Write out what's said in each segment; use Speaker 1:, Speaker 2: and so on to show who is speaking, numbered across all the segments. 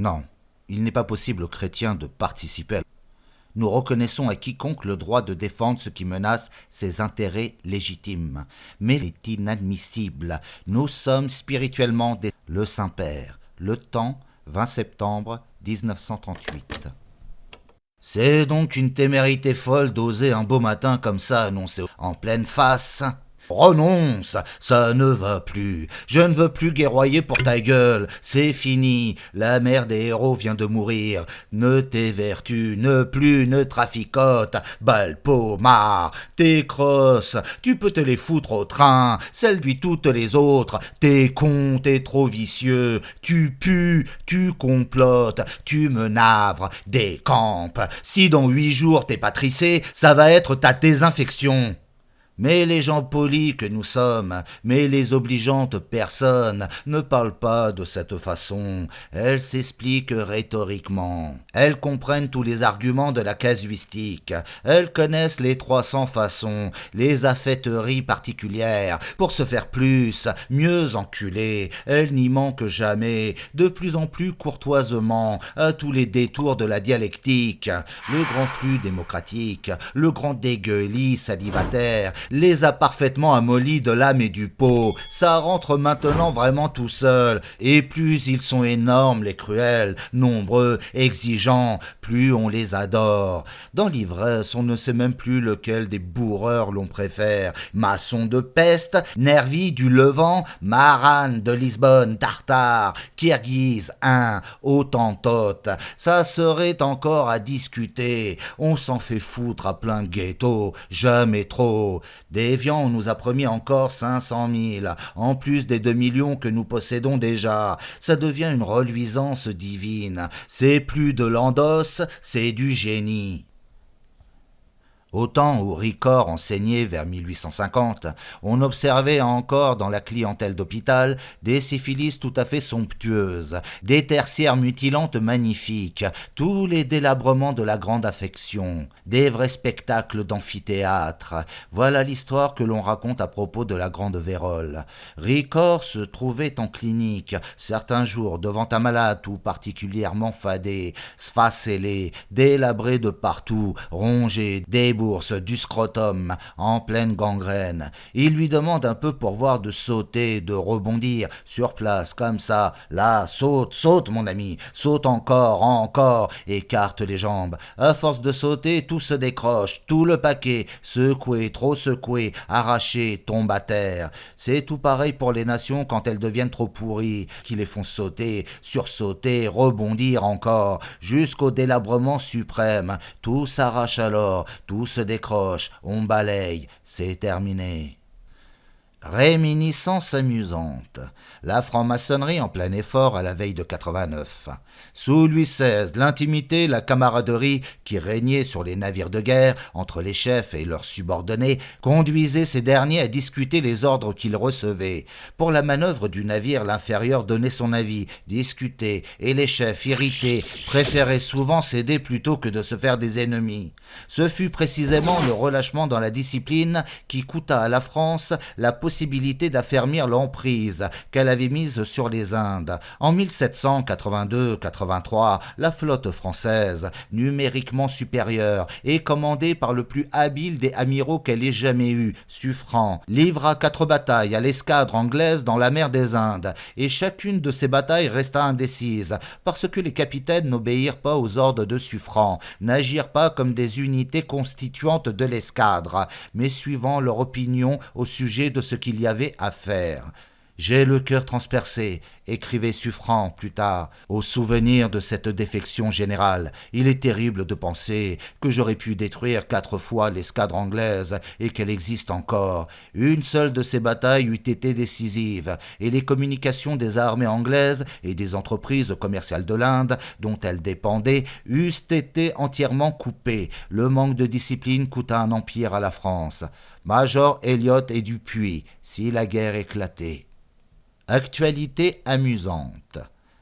Speaker 1: Non, il n'est pas possible aux chrétiens de participer à... Nous reconnaissons à quiconque le droit de défendre ce qui menace ses intérêts légitimes. Mais il est inadmissible. Nous sommes spirituellement des... Le Saint-Père. Le Temps, 20 septembre 1938. C'est donc une témérité folle d'oser un beau matin comme ça annoncer en pleine face. Renonce, ça ne va plus. Je ne veux plus guerroyer pour ta gueule. C'est fini. La mère des héros vient de mourir. Ne t'évertue, ne traficote. Balpomar, tes crosses, tu peux te les foutre au train. Celles lui toutes les autres. T'es con, t'es trop vicieux. Tu pues, tu complotes, tu me navres, décampe. Si dans 8 jours t'es pas trissé, ça va être ta désinfection. Mais les gens polis que nous sommes, mais les obligeantes personnes ne parlent pas de cette façon. Elles s'expliquent rhétoriquement. Elles comprennent tous les arguments de la casuistique. Elles connaissent les 300 façons, les affêteries particulières, pour se faire plus, mieux enculer. Elles n'y manquent jamais, de plus en plus courtoisement, à tous les détours de la dialectique. Le grand flux démocratique, le grand dégueulis salivataire, les a parfaitement amollis de l'âme et du pot. Ça rentre maintenant vraiment tout seul. Et plus ils sont énormes, les cruels, nombreux, exigeants, plus on les adore. Dans l'ivresse, on ne sait même plus lequel des bourreurs l'on préfère. Maçon de peste, Nervi du Levant, Maran de Lisbonne, Tartare, Kirghiz, Hottentote. Ça serait encore à discuter. On s'en fait foutre à plein de ghettos, jamais trop. D'Évian, on nous a promis encore 500 000, en plus des 2 millions que nous possédons déjà. Ça devient une reluisance divine. C'est plus de l'endosse, c'est du génie. Au temps où Ricord enseignait vers 1850, on observait encore dans la clientèle d'hôpital des syphilis tout à fait somptueuses, des tertiaires mutilantes magnifiques, tous les délabrements de la grande affection, des vrais spectacles d'amphithéâtre. Voilà l'histoire que l'on raconte à propos de la grande vérole. Ricord se trouvait en clinique, certains jours devant un malade tout particulièrement fadé, sfacellé, délabré de partout, rongé, débourse, du scrotum, en pleine gangrène. Il lui demande un peu pour voir de sauter, de rebondir, sur place, comme ça. Là, saute, saute, mon ami, saute encore, écarte les jambes. À force de sauter, tout se décroche, tout le paquet, secoué, trop secoué, arraché, tombe à terre. C'est tout pareil pour les nations quand elles deviennent trop pourries, qui les font sauter, sursauter, rebondir encore, jusqu'au délabrement suprême. Tout s'arrache alors, tout se décroche, on balaye, c'est terminé. Réminiscence amusante. La franc-maçonnerie en plein effort à la veille de 89. Sous Louis XVI, l'intimité, la camaraderie qui régnait sur les navires de guerre entre les chefs et leurs subordonnés conduisait ces derniers à discuter les ordres qu'ils recevaient. Pour la manœuvre du navire, l'inférieur donnait son avis, discutait, et les chefs, irrités, préféraient souvent céder plutôt que de se faire des ennemis. Ce fut précisément le relâchement dans la discipline qui coûta à la France la possibilité d'affermir l'emprise qu'elle avait mise sur les Indes. En 1782-83, la flotte française, numériquement supérieure et commandée par le plus habile des amiraux qu'elle ait jamais eu, Suffren, livra 4 batailles à l'escadre anglaise dans la mer des Indes, et chacune de ces batailles resta indécise, parce que les capitaines n'obéirent pas aux ordres de Suffren, n'agirent pas comme des unités constituantes de l'escadre, mais suivant leur opinion au sujet de ce qu'il y avait à faire. J'ai le cœur transpercé, écrivait Suffren plus tard, au souvenir de cette défection générale. Il est terrible de penser que j'aurais pu détruire 4 fois l'escadre anglaise et qu'elle existe encore. Une seule de ces batailles eût été décisive, et les communications des armées anglaises et des entreprises commerciales de l'Inde, dont elles dépendaient, eussent été entièrement coupées. Le manque de discipline coûta un empire à la France. Major Elliot et Dupuis, si la guerre éclatait. Actualité amusante.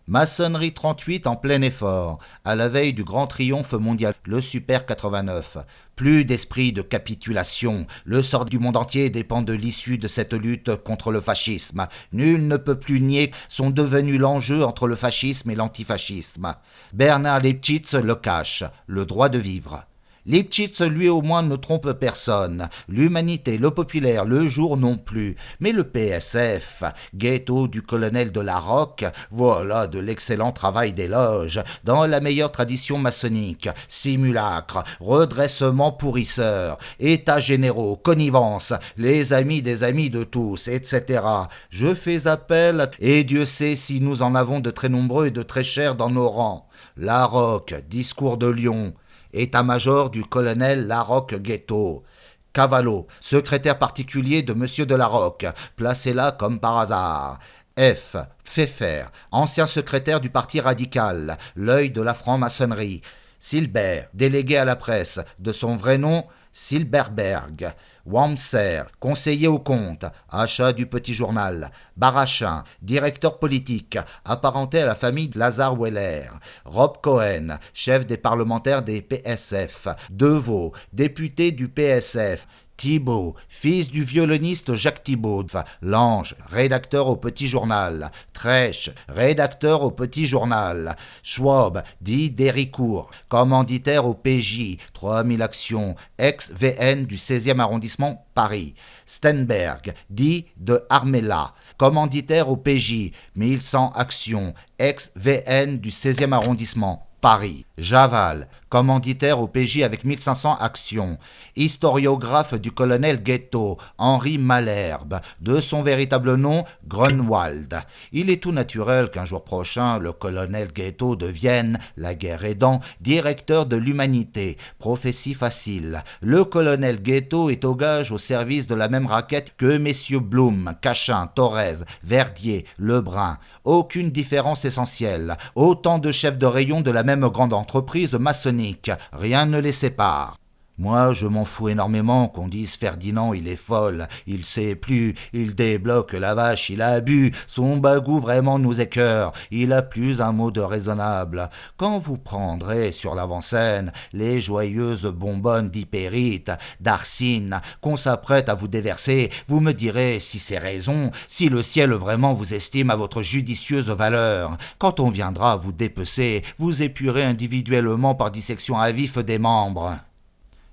Speaker 1: Maçonnerie 38 en plein effort, à la veille du grand triomphe mondial, le Super 89. Plus d'esprit de capitulation. Le sort du monde entier dépend de l'issue de cette lutte contre le fascisme. Nul ne peut plus nier sont devenus l'enjeu entre le fascisme et l'antifascisme. Bernard Lipschitz le cache, le droit de vivre. Lipschitz, lui au moins, ne trompe personne. L'humanité, le populaire, le jour non plus. Mais le PSF, ghetto du colonel de la Roque, voilà de l'excellent travail d'éloge, dans la meilleure tradition maçonnique. Simulacre, redressement pourrisseur, états généraux, connivence, les amis des amis de tous, etc. Je fais appel, et Dieu sait si nous en avons de très nombreux et de très chers dans nos rangs. La Roque, discours de Lyon. État-major du colonel Larocque Ghetto. Cavallo, secrétaire particulier de M. de Larocque, placé là comme par hasard. F. Pfeffer, ancien secrétaire du parti radical, l'œil de la franc-maçonnerie. Silbert, délégué à la presse, de son vrai nom, Silberberg. Wamser, conseiller au compte, achat du petit journal. Barachin, directeur politique, apparenté à la famille de Lazare Weller. Rob Cohen, chef des parlementaires des PSF. Deveau, député du PSF. Thibault, fils du violoniste Jacques Thibault. Lange, rédacteur au Petit Journal. Trèche, rédacteur au Petit Journal. Schwab, dit d'Héricourt, commanditaire au PJ, 3000 actions, ex-VN du 16e arrondissement, Paris. Stenberg, dit de Armella, commanditaire au PJ, 1100 actions, ex-VN du 16e arrondissement, Paris. Javal, commanditaire au PJ avec 1500 actions. Historiographe du colonel Ghetto, Henri Malherbe, de son véritable nom, Grunwald. Il est tout naturel qu'un jour prochain, le colonel Ghetto devienne, la guerre aidant, directeur de l'humanité. Prophétie facile. Le colonel Ghetto est au gage au service de la même raquette que messieurs Blum, Cachin, Thorez, Verdier, Lebrun. Aucune différence essentielle. Autant de chefs de rayon de la même grande entreprise maçonnique. Rien ne les sépare. Moi, je m'en fous énormément qu'on dise Ferdinand, il est folle, il sait plus, il débloque la vache, il a bu, son bagou vraiment nous écœure, il a plus un mot de raisonnable. Quand vous prendrez sur l'avant-scène les joyeuses bonbonnes d'Hypérite, d'Arsine, qu'on s'apprête à vous déverser, vous me direz si c'est raison, si le ciel vraiment vous estime à votre judicieuse valeur. Quand on viendra vous dépecer, vous épurer individuellement par dissection à vif des membres.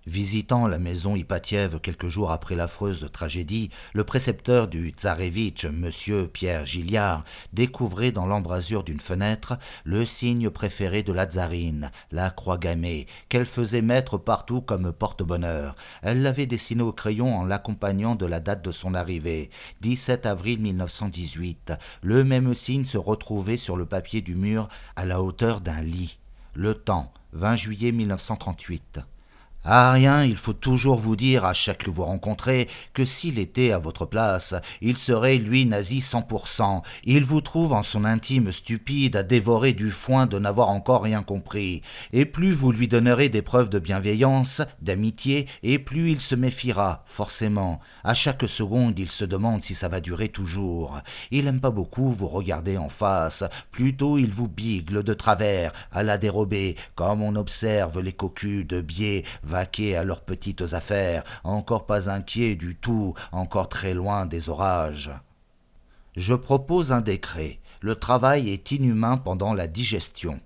Speaker 1: Visitant la maison Ipatiev quelques jours après l'affreuse tragédie, le précepteur du Tsarévitch, M. Pierre Gilliard, découvrait dans l'embrasure d'une fenêtre le signe préféré de la tsarine, la croix gammée, qu'elle faisait mettre partout comme porte-bonheur. Elle l'avait dessiné au crayon en l'accompagnant de la date de son arrivée, 17 avril 1918. Le même signe se retrouvait sur le papier du mur à la hauteur d'un lit. Le temps, 20 juillet 1938. Ah rien, il faut toujours vous dire à chaque que vous rencontrez que s'il était à votre place, il serait lui nazi 100%. Il vous trouve en son intime stupide à dévorer du foin de n'avoir encore rien compris. Et plus vous lui donnerez des preuves de bienveillance, d'amitié, et plus il se méfiera, forcément. À chaque seconde, il se demande si ça va durer toujours. Il aime pas beaucoup vous regarder en face, plutôt il vous bigle de travers, à la dérobée, comme on observe les cocus de biais vaquer à leurs petites affaires, encore pas inquiets du tout, encore très loin des orages. Je propose un décret. Le travail est inhumain pendant la digestion.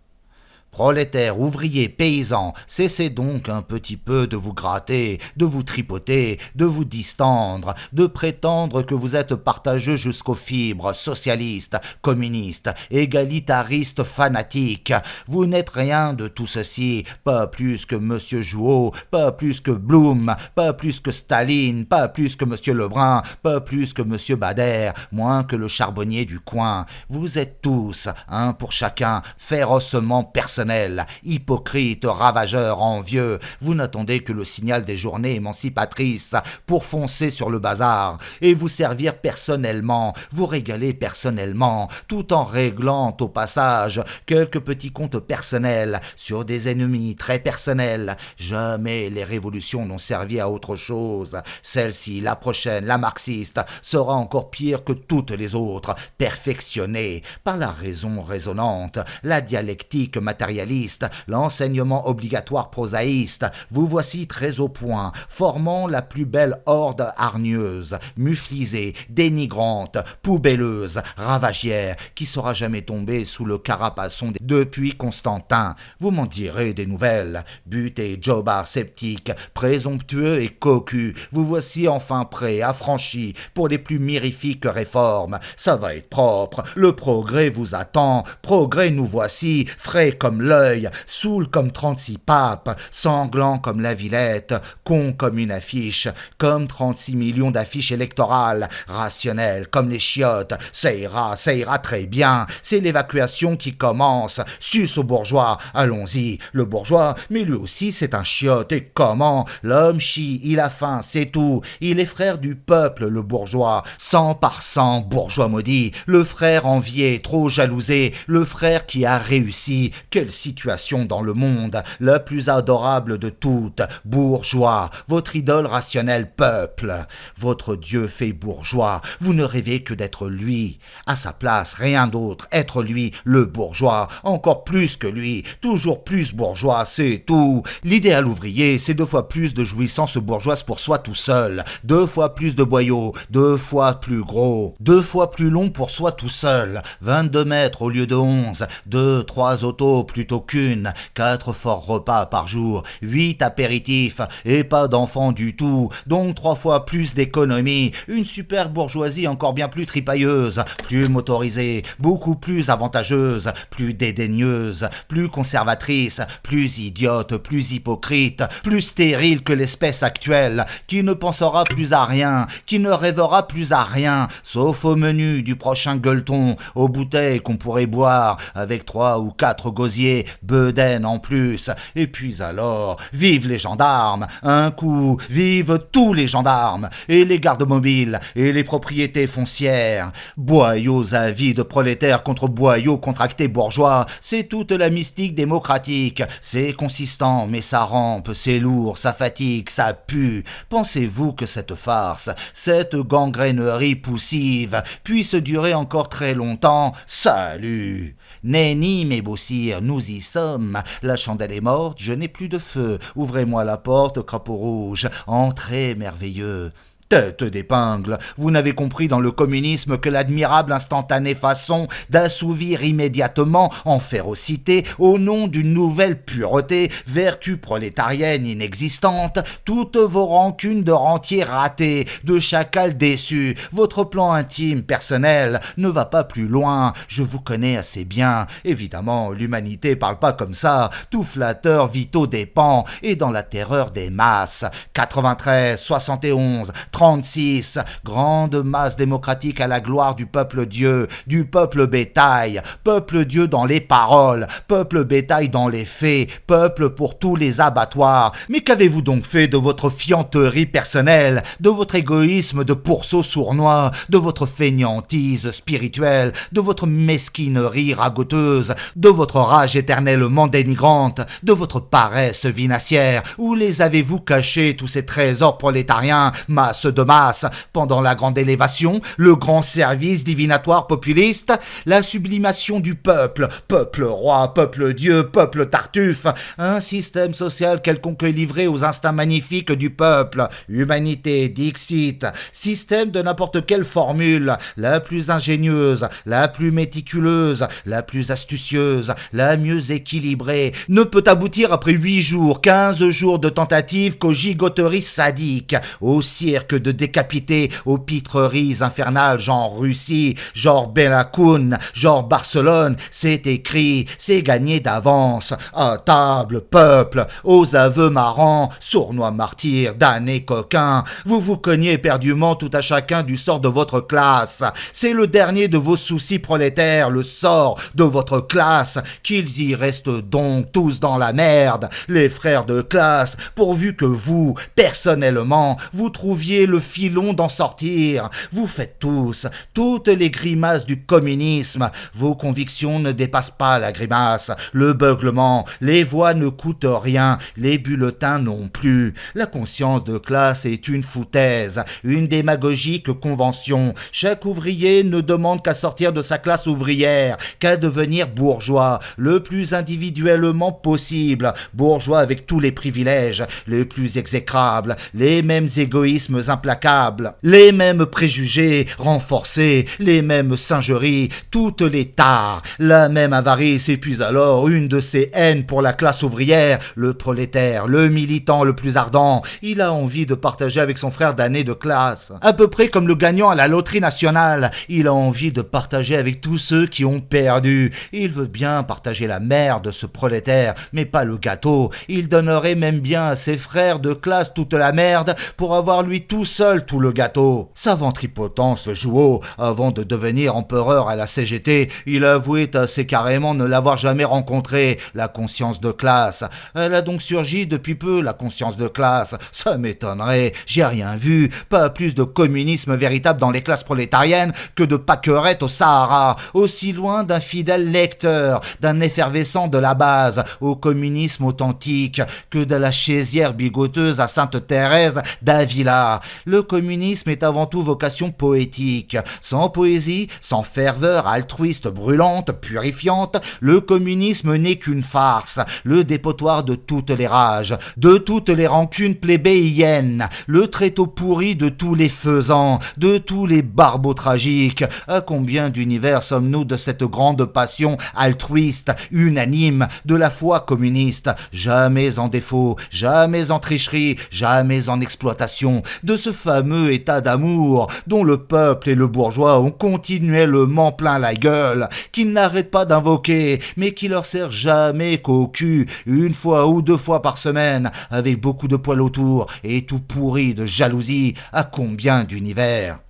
Speaker 1: Prolétaires, ouvriers, paysans, cessez donc un petit peu de vous gratter, de vous tripoter, de vous distendre, de prétendre que vous êtes partageux jusqu'aux fibres, socialistes, communistes, égalitaristes, fanatiques. Vous n'êtes rien de tout ceci, pas plus que M. Jouot, pas plus que Blum, pas plus que Staline, pas plus que M. Lebrun, pas plus que M. Bader, moins que le charbonnier du coin. Vous êtes tous, un pour chacun, férocement personnels. personnel, hypocrite, ravageur, envieux. Vous n'attendez que le signal des journées émancipatrices pour foncer sur le bazar et vous servir personnellement, vous régaler personnellement, tout en réglant au passage quelques petits comptes personnels sur des ennemis très personnels. Jamais les révolutions n'ont servi à autre chose. Celle-ci, la prochaine, la marxiste, sera encore pire que toutes les autres, perfectionnée par la raison raisonnante, la dialectique matérialiste, l'enseignement obligatoire prosaïste. Vous voici très au point, formant la plus belle horde hargneuse, muflisée, dénigrante, poubelleuse, ravagière, qui sera jamais tombée sous le carapaçon depuis Constantin. Vous m'en direz des nouvelles. Buté, jobard, sceptique, présomptueux et cocu, vous voici enfin prêt, affranchi pour les plus mirifiques réformes. Ça va être propre, le progrès vous attend, progrès nous voici, frais comme l'œil, saoul comme 36 papes, sanglant comme la Villette, con comme une affiche, comme 36 millions d'affiches électorales, rationnel comme les chiottes. Ça ira très bien, c'est l'évacuation qui commence. Suce au bourgeois, allons-y, le bourgeois, mais lui aussi c'est un chiotte, et comment? L'homme chie, il a faim, c'est tout, il est frère du peuple, le bourgeois, 100 par 100, bourgeois maudit, le frère envié, trop jalousé, le frère qui a réussi. Quelle situation dans le monde, la plus adorable de toutes, bourgeois, votre idole rationnelle peuple, votre Dieu fait bourgeois, vous ne rêvez que d'être lui, à sa place, rien d'autre, être lui, le bourgeois, encore plus que lui, toujours plus bourgeois, c'est tout. L'idéal ouvrier, c'est 2 fois plus de jouissance bourgeoise pour soi tout seul, 2 fois plus de boyaux, 2 fois plus gros, 2 fois plus long pour soi tout seul, 22 mètres au lieu de 11, 2, 3 autos plutôt qu'une, 4 forts repas par jour, 8 apéritifs, et pas d'enfants du tout, donc 3 fois plus d'économie, une super bourgeoisie encore bien plus tripailleuse, plus motorisée, beaucoup plus avantageuse, plus dédaigneuse, plus conservatrice, plus idiote, plus hypocrite, plus stérile que l'espèce actuelle, qui ne pensera plus à rien, qui ne rêvera plus à rien, sauf au menu du prochain gueuleton, aux bouteilles qu'on pourrait boire, avec 3 ou 4 gosiers, bedaine en plus. Et puis alors, vive les gendarmes, un coup, vive tous les gendarmes, et les gardes mobiles, et les propriétés foncières. Boyaux avides prolétaires contre boyaux contractés bourgeois, c'est toute la mystique démocratique. C'est consistant, mais ça rampe, c'est lourd, ça fatigue, ça pue. Pensez-vous que cette farce, cette gangrénerie poussive, puisse durer encore très longtemps? Salut! Nenni, mes beaux sires, nous y sommes. La chandelle est morte, je n'ai plus de feu. Ouvrez-moi la porte, crapaud rouge. Entrez, merveilleux. Tête d'épingle, vous n'avez compris dans le communisme que l'admirable instantanée façon d'assouvir immédiatement en férocité, au nom d'une nouvelle pureté, vertu prolétarienne inexistante, toutes vos rancunes de rentiers ratés, de chacals déçus. Votre plan intime, personnel, ne va pas plus loin, je vous connais assez bien. Évidemment, l'humanité parle pas comme ça, tout flatteur vit au dépens et dans la terreur des masses. 93, 71, 36, grande masse démocratique à la gloire du peuple Dieu, du peuple bétail, peuple Dieu dans les paroles, peuple bétail dans les faits, peuple pour tous les abattoirs. Mais qu'avez-vous donc fait de votre fianterie personnelle, de votre égoïsme de pourceau sournois, de votre fainéantise spirituelle, de votre mesquinerie ragoteuse, de votre rage éternellement dénigrante, de votre paresse vinassière? Où les avez-vous cachés, tous ces trésors prolétariens, masse de masse, pendant la grande élévation, le grand service divinatoire populiste, la sublimation du peuple, peuple roi, peuple dieu, peuple tartuffe, un système social quelconque livré aux instincts magnifiques du peuple, humanité, dixit, système de n'importe quelle formule, la plus ingénieuse, la plus méticuleuse, la plus astucieuse, la mieux équilibrée, ne peut aboutir après 8 jours, 15 jours de tentatives qu'aux gigoteries sadiques, au cirque de décapités aux pitreries infernales, genre Russie, genre Bellacoun, genre Barcelone, c'est écrit, c'est gagné d'avance. À table, peuple, aux aveux marrants, sournois martyrs, damnés coquins, vous vous cognez éperdument tout à chacun du sort de votre classe. C'est le dernier de vos soucis prolétaires, le sort de votre classe, qu'ils y restent donc tous dans la merde, les frères de classe, pourvu que vous, personnellement, vous trouviez le filon d'en sortir. Vous faites tous, toutes les grimaces du communisme. Vos convictions ne dépassent pas la grimace, le beuglement, les voix ne coûtent rien, les bulletins non plus. La conscience de classe est une foutaise, une démagogique convention. Chaque ouvrier ne demande qu'à sortir de sa classe ouvrière, qu'à devenir bourgeois, le plus individuellement possible, bourgeois avec tous les privilèges, les plus exécrables, les mêmes égoïsmes implacables, les mêmes préjugés renforcés, les mêmes singeries, toutes les tares, la même avarice, et puis alors une de ces haines pour la classe ouvrière, le prolétaire, le militant le plus ardent, il a envie de partager avec son frère d'année de classe. À peu près comme le gagnant à la loterie nationale, il a envie de partager avec tous ceux qui ont perdu. Il veut bien partager la merde, ce prolétaire, mais pas le gâteau. Il donnerait même bien à ses frères de classe toute la merde pour avoir lui tout seul tout le gâteau. Sa ventripotence Jouot, avant de devenir empereur à la CGT, il avouait assez carrément ne l'avoir jamais rencontré, la conscience de classe. Elle a donc surgi depuis peu, la conscience de classe. Ça m'étonnerait, j'ai rien vu, pas plus de communisme véritable dans les classes prolétariennes que de pâquerettes au Sahara, aussi loin d'un fidèle lecteur, d'un effervescent de la base, au communisme authentique, que de la chaisière bigoteuse à Sainte-Thérèse d'Avila. Le communisme est avant tout vocation poétique. Sans poésie, sans ferveur altruiste brûlante, purifiante, le communisme n'est qu'une farce, le dépotoir de toutes les rages, de toutes les rancunes plébéiennes, le tréteau pourri de tous les faisans, de tous les barbeaux tragiques. À combien d'univers sommes-nous de cette grande passion altruiste, unanime, de la foi communiste, jamais en défaut, jamais en tricherie, jamais en exploitation, de ce fameux état d'amour dont le peuple et le bourgeois ont continuellement plein la gueule, qu'ils n'arrêtent pas d'invoquer, mais qui leur sert jamais qu'au cul, une fois ou deux fois par semaine, avec beaucoup de poils autour et tout pourri de jalousie. À combien d'univers?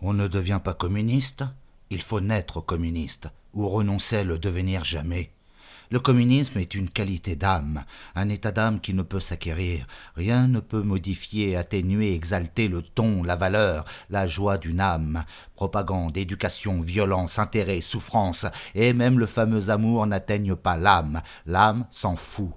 Speaker 1: On ne devient pas communiste, il faut naître communiste, ou renoncer à le devenir jamais. Le communisme est une qualité d'âme, un état d'âme qui ne peut s'acquérir. Rien ne peut modifier, atténuer, exalter le ton, la valeur, la joie d'une âme. Propagande, éducation, violence, intérêt, souffrance, et même le fameux amour n'atteignent pas l'âme. L'âme s'en fout.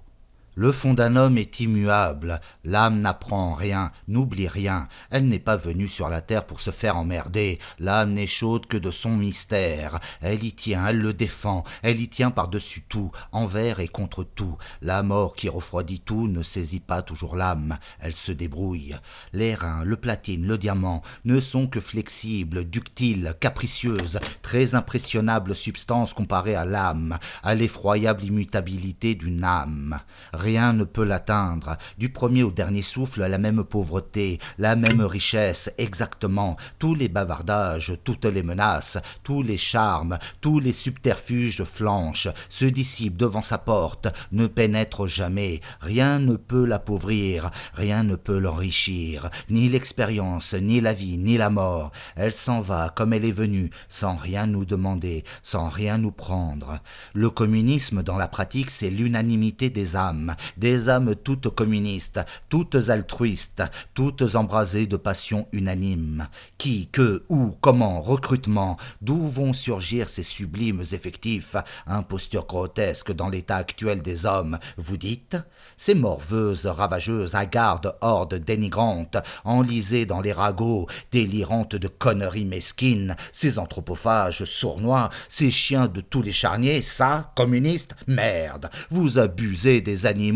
Speaker 1: Le fond d'un homme est immuable, l'âme n'apprend rien, n'oublie rien, elle n'est pas venue sur la terre pour se faire emmerder, l'âme n'est chaude que de son mystère, elle y tient, elle le défend, elle y tient par-dessus tout, envers et contre tout, la mort qui refroidit tout ne saisit pas toujours l'âme, elle se débrouille. Les reins, le platine, le diamant ne sont que flexibles, ductiles, capricieuses, très impressionnables substances comparées à l'âme, à l'effroyable immutabilité d'une âme. Rien ne peut l'atteindre. Du premier au dernier souffle, la même pauvreté, la même richesse, exactement. Tous les bavardages, toutes les menaces, tous les charmes, tous les subterfuges flanchent, se dissipent devant sa porte, ne pénètrent jamais. Rien ne peut l'appauvrir, rien ne peut l'enrichir. Ni l'expérience, ni la vie, ni la mort. Elle s'en va comme elle est venue, sans rien nous demander, sans rien nous prendre. Le communisme, dans la pratique, c'est l'unanimité des âmes toutes communistes, toutes altruistes, toutes embrasées de passions unanimes. Qui, que, où, comment, recrutement, d'où vont surgir ces sublimes effectifs, imposture grotesque dans l'état actuel des hommes, vous dites? Ces morveuses, ravageuses, hagardes hordes dénigrantes, enlisées dans les ragots, délirantes de conneries mesquines, ces anthropophages sournois, ces chiens de tous les charniers, ça, communistes, merde, vous abusez des animaux.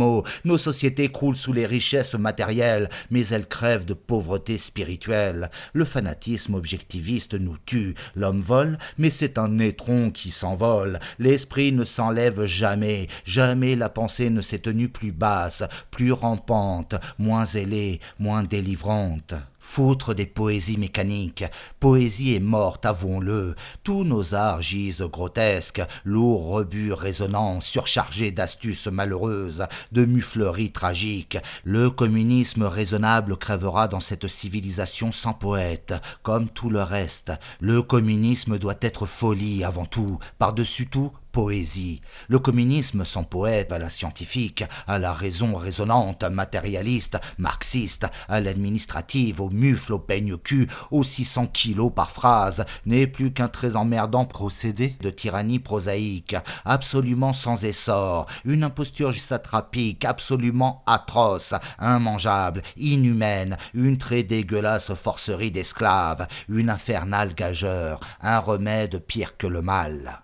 Speaker 1: Nos sociétés croulent sous les richesses matérielles, mais elles crèvent de pauvreté spirituelle. Le fanatisme objectiviste nous tue. L'homme vole, mais c'est un étron qui s'envole. L'esprit ne s'enlève jamais. Jamais la pensée ne s'est tenue plus basse, plus rampante, moins ailée, moins délivrante. Foutre des poésies mécaniques. Poésie est morte, avouons-le. Tous nos arts gisent grotesques, lourds rebuts résonnants, surchargés d'astuces malheureuses, de mufleries tragiques. Le communisme raisonnable crèvera dans cette civilisation sans poète, comme tout le reste. Le communisme doit être folie avant tout, par-dessus tout, poésie. Le communisme sans poète, à la scientifique, à la raison raisonnante, matérialiste, marxiste, à l'administrative, au mufle, au peigne-cul, aux 600 kilos par phrase, n'est plus qu'un très emmerdant procédé de tyrannie prosaïque, absolument sans essor, une imposture satrapique, absolument atroce, immangeable, inhumaine, une très dégueulasse forcerie d'esclaves, une infernale gageure, un remède pire que le mal.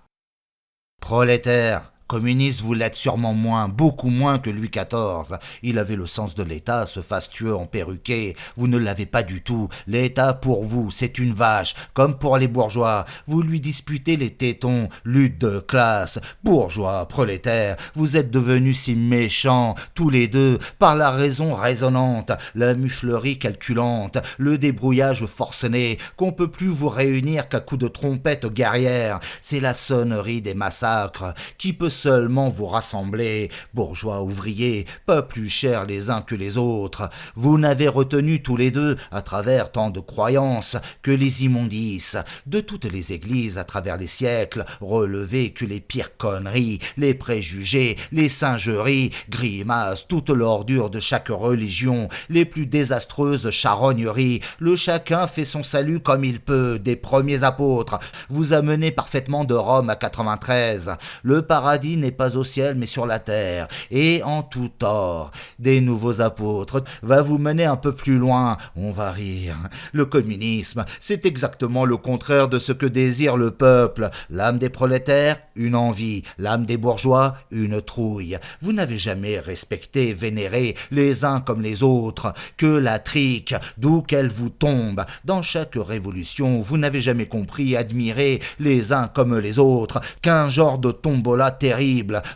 Speaker 1: Prolétaires, communiste, vous l'êtes sûrement moins, beaucoup moins que Louis XIV. Il avait le sens de l'État, ce fastueux en perruqué. Vous ne l'avez pas du tout. L'État, pour vous, c'est une vache, comme pour les bourgeois. Vous lui disputez les tétons, lutte de classe. Bourgeois, prolétaires, vous êtes devenus si méchants, tous les deux, par la raison raisonnante, la muflerie calculante, le débrouillage forcené, qu'on peut plus vous réunir qu'à coups de trompette guerrière. C'est la sonnerie des massacres qui peut seulement vous rassembler, bourgeois, ouvriers, pas plus chers les uns que les autres. Vous n'avez retenu tous les deux, à travers tant de croyances, que les immondices de toutes les églises à travers les siècles, relevé que les pires conneries, les préjugés, les singeries, grimaces, toute l'ordure de chaque religion, les plus désastreuses charogneries. Le chacun fait son salut comme il peut, des premiers apôtres. Vous amenez parfaitement de Rome à 93. Le paradis n'est pas au ciel mais sur la terre, et en tout tort. Des nouveaux apôtres va vous mener un peu plus loin, on va rire. Le communisme, c'est exactement le contraire de ce que désire le peuple. L'âme des prolétaires, une envie. L'âme des bourgeois, une trouille. Vous n'avez jamais respecté, vénéré les uns comme les autres, que la trique, d'où qu'elle vous tombe. Dans chaque révolution, vous n'avez jamais compris, admiré les uns comme les autres, qu'un genre de tombola terrible,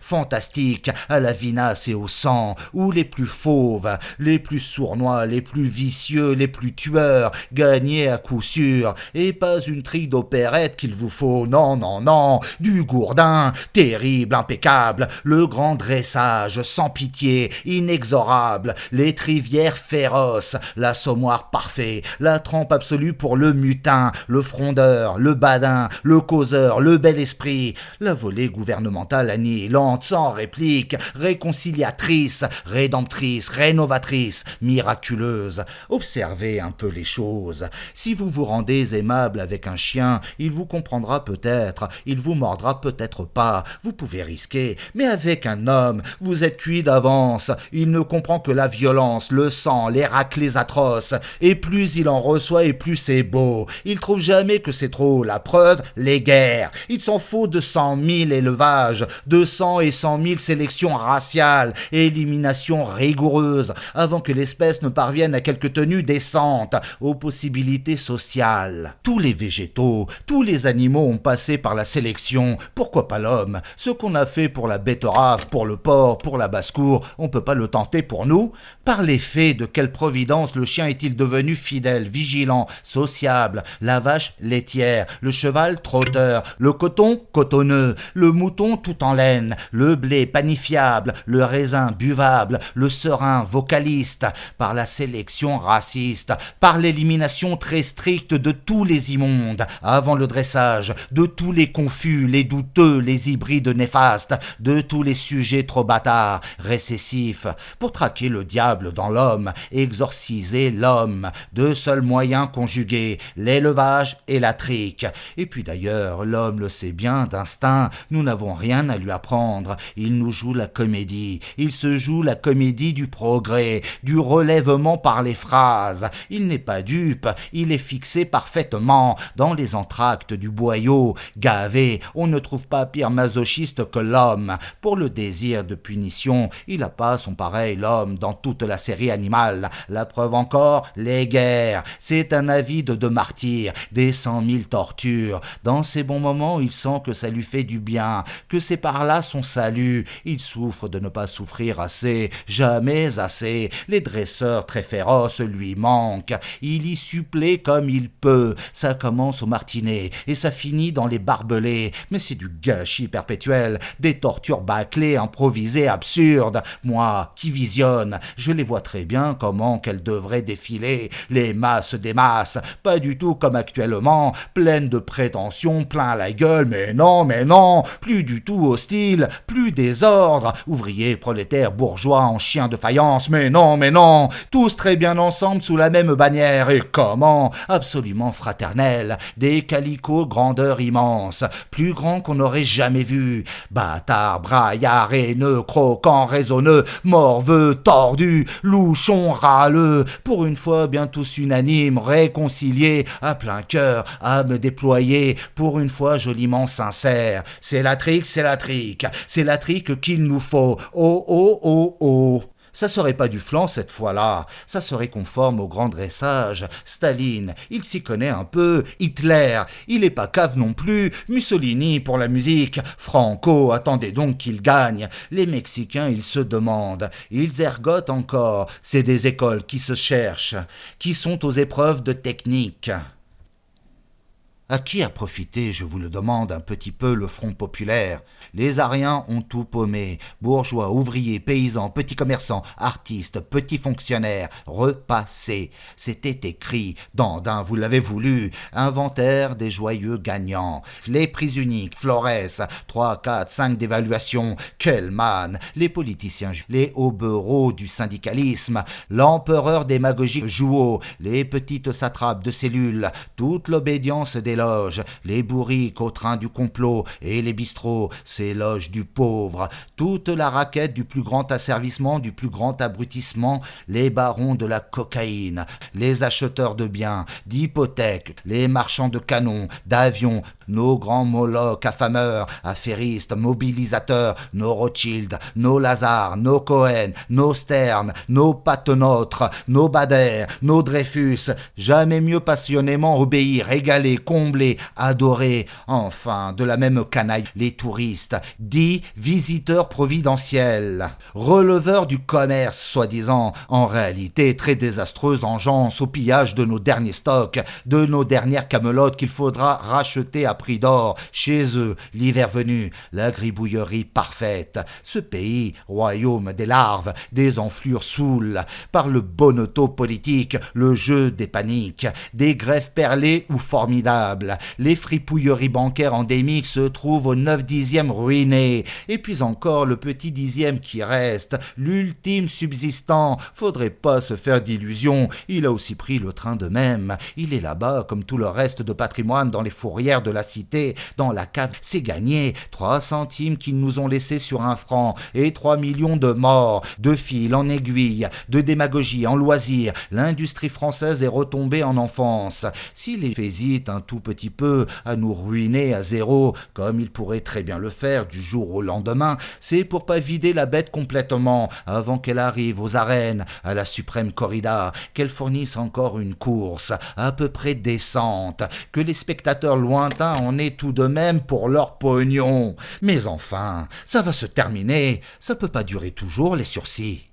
Speaker 1: fantastique, à la vinasse et au sang, où les plus fauves, les plus sournois, les plus vicieux, les plus tueurs, gagnaient à coup sûr, et pas une trique d'opérette qu'il vous faut, non, non, non, du gourdin, terrible, impeccable, le grand dressage, sans pitié, inexorable, les trivières féroces, l'assommoir parfait, la trempe absolue pour le mutin, le frondeur, le badin, le causeur, le bel esprit, la volée gouvernementale annihilante, sans réplique, réconciliatrice, rédemptrice, rénovatrice, miraculeuse. Observez un peu les choses. Si vous vous rendez aimable avec un chien, il vous comprendra peut-être, il vous mordra peut-être pas, vous pouvez risquer, mais avec un homme, vous êtes cuit d'avance, il ne comprend que la violence, le sang, les raclées atroces, et plus il en reçoit et plus c'est beau, il trouve jamais que c'est trop, la preuve, les guerres, il s'en faut de 100 000 élevages, 200 et 100 000 sélections raciales, élimination rigoureuse, avant que l'espèce ne parvienne à quelque tenue décente, aux possibilités sociales. Tous les végétaux, tous les animaux ont passé par la sélection, pourquoi pas l'homme? Ce qu'on a fait pour la betterave, pour le porc, pour la basse-cour, on peut pas le tenter pour nous? Par les faits, de quelle providence le chien est-il devenu fidèle, vigilant, sociable, la vache laitière, le cheval trotteur, le coton cotonneux, le mouton tout en laine, le blé panifiable, le raisin buvable, le serein vocaliste, par la sélection raciste, par l'élimination très stricte de tous les immondes, avant le dressage, de tous les confus, les douteux, les hybrides néfastes, de tous les sujets trop bâtards, récessifs, pour traquer le diable dans l'homme, exorciser l'homme, deux seuls moyens conjugués, l'élevage et la trique. Et puis d'ailleurs, l'homme le sait bien d'instinct, nous n'avons rien à lui apprendre, il nous joue la comédie, il se joue la comédie du progrès, du relèvement par les phrases, il n'est pas dupe, il est fixé parfaitement dans les entr'actes du boyau, gavé, on ne trouve pas pire masochiste que l'homme, pour le désir de punition, il n'a pas son pareil l'homme dans toute la série animale, la preuve encore, les guerres, c'est un avide de martyr, des 100 000 tortures, dans ces bons moments il sent que ça lui fait du bien, que c'est par là son salut. Il souffre de ne pas souffrir assez, jamais assez. Les dresseurs très féroces lui manquent. Il y supplée comme il peut. Ça commence au martinet et ça finit dans les barbelés. Mais c'est du gâchis perpétuel, des tortures bâclées, improvisées, absurdes. Moi, qui visionne, je les vois très bien comment qu'elles devraient défiler. Les masses des masses, pas du tout comme actuellement, pleines de prétentions, plein la gueule, mais non, plus du tout hostile, plus désordre, ouvriers, prolétaires, bourgeois en chiens de faïence, mais non, tous très bien ensemble sous la même bannière, et comment, absolument fraternel, des calicots grandeur immense, plus grands qu'on n'aurait jamais vu, bâtards, braillards, haineux, croquants, raisonneux, morveux, tordus, louchons, râleux, pour une fois bien tous unanimes, réconciliés, à plein cœur, âme déployée, pour une fois joliment sincère. C'est la trique qu'il nous faut. Oh. Ça serait pas du flan cette fois-là, ça serait conforme au grand dressage. Staline, il s'y connaît un peu, Hitler, il est pas cave non plus, Mussolini pour la musique, Franco, attendez donc qu'il gagne. Les Mexicains, ils se demandent, ils ergotent encore, c'est des écoles qui se cherchent, qui sont aux épreuves de technique. À qui a profité, je vous le demande, un petit peu le Front populaire? Les Ariens ont tout paumé, bourgeois, ouvriers, paysans, petits commerçants, artistes, petits fonctionnaires, repassés. C'était écrit, Dandin, vous l'avez voulu, inventaire des joyeux gagnants. Les prix uniques, Flores, 3, 4, 5 d'évaluation, Kellman, les politiciens, les hobereaux du syndicalisme, l'empereur démagogique Jouot, les petites satrapes de cellules, toute l'obédience des loges, les bourriques au train du complot et les bistrots, ces loges du pauvre, toute la raquette du plus grand asservissement, du plus grand abrutissement, les barons de la cocaïne, les acheteurs de biens, d'hypothèques, les marchands de canons, d'avions, nos grands Molochs affameurs, affairistes, mobilisateurs, nos Rothschild, nos Lazare, nos Cohen, nos Stern, nos Patenôtres, nos Bader, nos Dreyfus, jamais mieux passionnément obéis, régalés, comblés, adorés, enfin, de la même canaille, les touristes, dits visiteurs providentiels, releveurs du commerce, soi-disant, en réalité très désastreuse engeance au pillage de nos derniers stocks, de nos dernières camelotes qu'il faudra racheter à prix d'or, chez eux, l'hiver venu, la gribouillerie parfaite, ce pays, royaume des larves, des enflures saoules, par le bonneteau politique, le jeu des paniques, des greffes perlées ou formidables, les fripouilleries bancaires endémiques se trouvent au 9/10 ruiné, et puis encore le petit 10e qui reste, l'ultime subsistant, faudrait pas se faire d'illusions, il a aussi pris le train de même, il est là-bas comme tout le reste de patrimoine dans les fourrières de la cité, dans la cave, c'est gagné, 3 centimes qu'ils nous ont laissés sur un franc, et 3 millions de morts, de fil en aiguille, de démagogie en loisir, l'industrie française est retombée en enfance. S'il hésite un tout petit peu à nous ruiner à zéro, comme il pourrait très bien le faire du jour au lendemain, c'est pour pas vider la bête complètement, avant qu'elle arrive aux arènes, à la suprême corrida, qu'elle fournisse encore une course à peu près décente, que les spectateurs lointains en aient tout de même pour leur pognon. Mais enfin, ça va se terminer, ça peut pas durer toujours les sursis.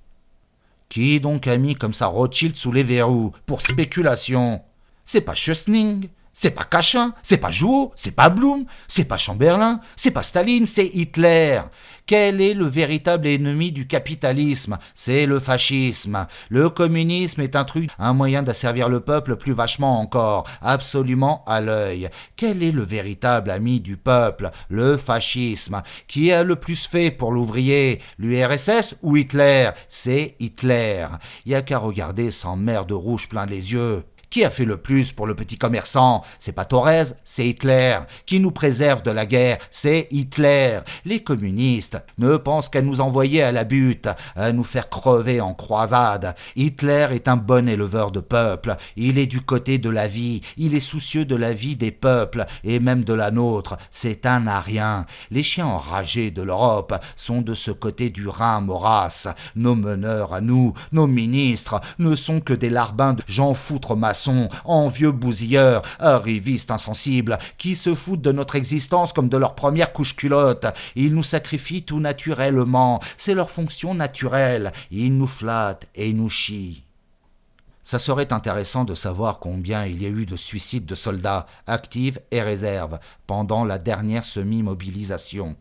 Speaker 1: Qui donc a mis comme ça Rothschild sous les verrous pour spéculation? C'est pas Schössling, c'est pas Cachin, c'est pas Jouot, c'est pas Blum, c'est pas Chamberlain, c'est pas Staline, c'est Hitler. Quel est le véritable ennemi du capitalisme? C'est le fascisme. Le communisme est un truc, un moyen d'asservir le peuple plus vachement encore, absolument à l'œil. Quel est le véritable ami du peuple? Le fascisme. Qui a le plus fait pour l'ouvrier? L'URSS ou Hitler? C'est Hitler. Y a qu'à regarder sans merde rouge plein les yeux. Qui a fait le plus pour le petit commerçant? C'est pas Thorez, c'est Hitler. Qui nous préserve de la guerre? C'est Hitler. Les communistes ne pensent qu'à nous envoyer à la butte, à nous faire crever en croisade. Hitler est un bon éleveur de peuple. Il est du côté de la vie. Il est soucieux de la vie des peuples, et même de la nôtre. C'est un arien. Les chiens enragés de l'Europe sont de ce côté du Rhin, Maurras. Nos meneurs à nous, nos ministres, ne sont que des larbins de Jean Foutre Massot, maçons, envieux bousilleurs, arrivistes insensibles, qui se foutent de notre existence comme de leur première couche culotte. Ils nous sacrifient tout naturellement, c'est leur fonction naturelle. Ils nous flattent et nous chient. Ça serait intéressant de savoir combien il y a eu de suicides de soldats, actifs et réserves, pendant la dernière semi-mobilisation.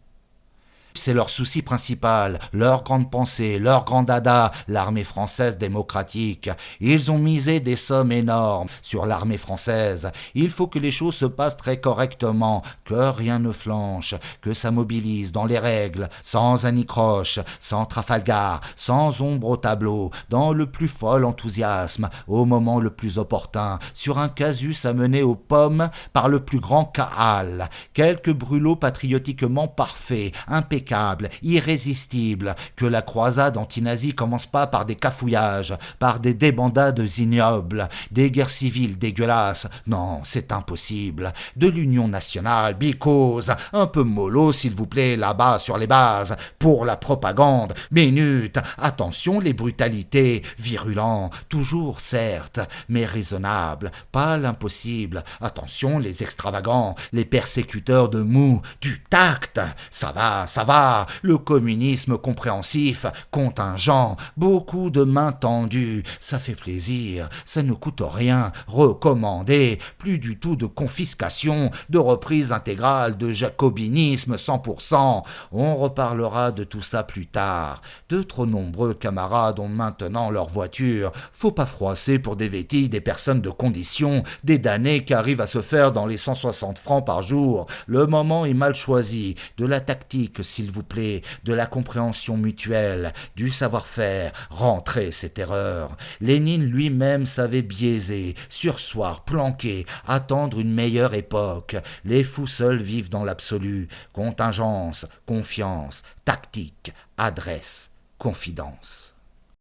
Speaker 1: C'est leur souci principal, leur grande pensée, leur grand dada, l'armée française démocratique. Ils ont misé des sommes énormes sur l'armée française. Il faut que les choses se passent très correctement, que rien ne flanche, que ça mobilise dans les règles, sans anicroche, sans Trafalgar, sans ombre au tableau, dans le plus fol enthousiasme, au moment le plus opportun, sur un casus amené aux pommes par le plus grand Caal. Quelques brûlots patriotiquement parfaits, impeccables, irrésistible, que la croisade antinazie commence pas par des cafouillages, par des débandades ignobles, des guerres civiles dégueulasses. Non, c'est impossible. De l'Union nationale, bicose, un peu mollo s'il vous plaît, là-bas sur les bases, pour la propagande. Minute, attention les brutalités, virulents, toujours certes, mais raisonnables, pas l'impossible. Attention les extravagants, les persécuteurs de mou, du tact. Ça va, le communisme compréhensif, contingent, beaucoup de mains tendues, ça fait plaisir, ça ne coûte rien, recommandé, plus du tout de confiscation, de reprise intégrale, de jacobinisme 100%. On reparlera de tout ça plus tard. De trop nombreux camarades ont maintenant leur voiture, faut pas froisser pour des vétilles des personnes de condition, des damnés qui arrivent à se faire dans les 160 francs par jour. Le moment est mal choisi, de la tactique s'il vous plaît, de la compréhension mutuelle, du savoir-faire, rentrer cette erreur. Lénine lui-même savait biaiser, surseoir, planquer, attendre une meilleure époque. Les fous seuls vivent dans l'absolu. Contingence, confiance, tactique, adresse, confidence.